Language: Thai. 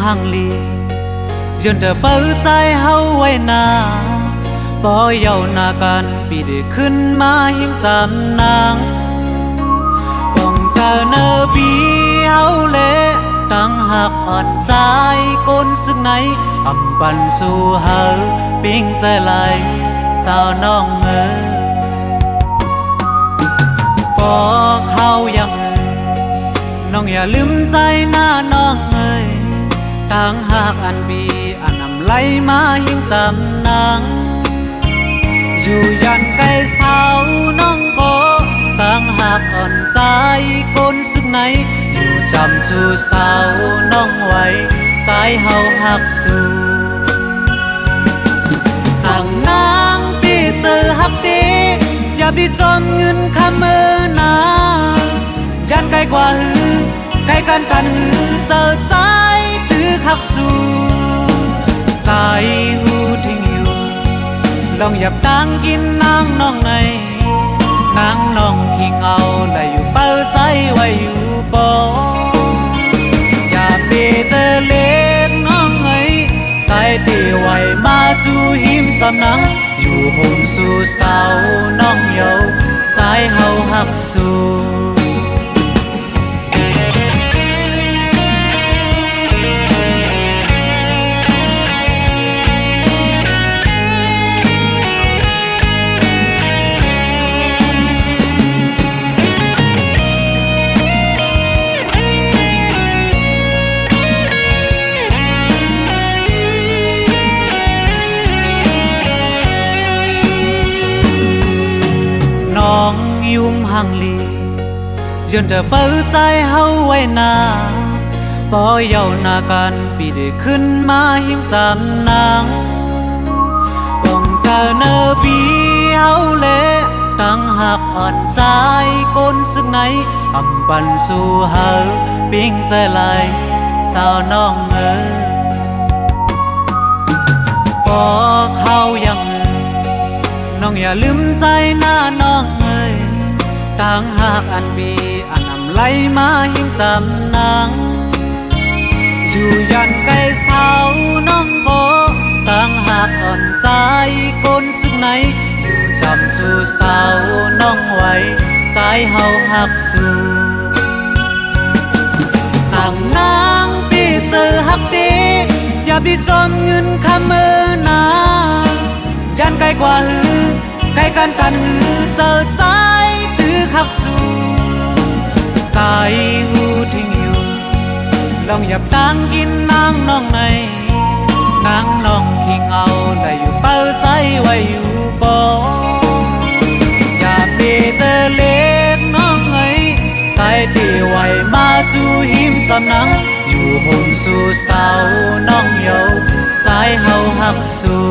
ห่างลีจนจะเปิดใจเฮาไว้นาบ่เยาหน้ากันปีได้ขึ้นมาหิมจำนางต้องเจอเนอปีเฮาเละตั้งหักอ่อนใจก้นซึ่งไหนอำปันสู่เฮาปิ้งใจไหลสาวน้องบอกเฮายังน้องอย่าลืมใจหน้าน้องตั้งหักอันบีอันนำไหลมาหิมจำนางอยู่ยันไกลสาวน้องก็ตั้งหักอ่อนใจก้นซึ่งไหนอยู่จำชูสาวน้องไว้ใจเฮาหักสู่สั่งนางที่เจอหักดีอย่าไปจมเงินคำเมื่อนายันไกลกว่าหือไกลกันตันหือเจอใจถือหักสู่ใจหูทิ้งอยู่ลองหยับตังกินนางน้องในนางน้องขี้เงาได้อยู่เป้าใจไว้อยู่บ่อย่าไปเจอเล่นน้องใจตีไว้มาจูหิมจำนังอยู่ห่มสู่สาวน้องเยาใจเฮาหักสู่ยุ่มห่างลีจนจะเปิดใจเฮาไว้นาบ่เยาหน้ากันปีได้ขึ้นมาหิมจำนางต้องเจอเนอปีเฮาเละตั้งหักอ่อนใจก้นซึ่งไหนอำปันสู่เฮาปิ้งใจไหลสาวน้องบอกเฮายังน้องอย่าลืมใจหน้าน้องตั้งหักอันบีอันนำไหลมาหิมจำนางอยู่ยันไกลสาวน้องโบตั้งหักอ่อนใจก้นซึ่งไหนอยู่จำชูสาวน้องไว้ใจเฮาหักสู่สั่งนางที่เจอหักดีอย่าไปจมเงินคำเมื่อนายันไกลกว่าหือไกลกันตันหือเจอใจหักสู่ใจหูทิ้งอยู่ลองหยับตังกินนางน้องในนางน้องขี้เงาได้อยู่เป้าใจไว้อยู่บ่อย่าไปเจอเล็กน้องใจตีไว้มาจูหิมจำนังอยู่ห่มสู่สาวน้องเยาใจเฮาหักสู่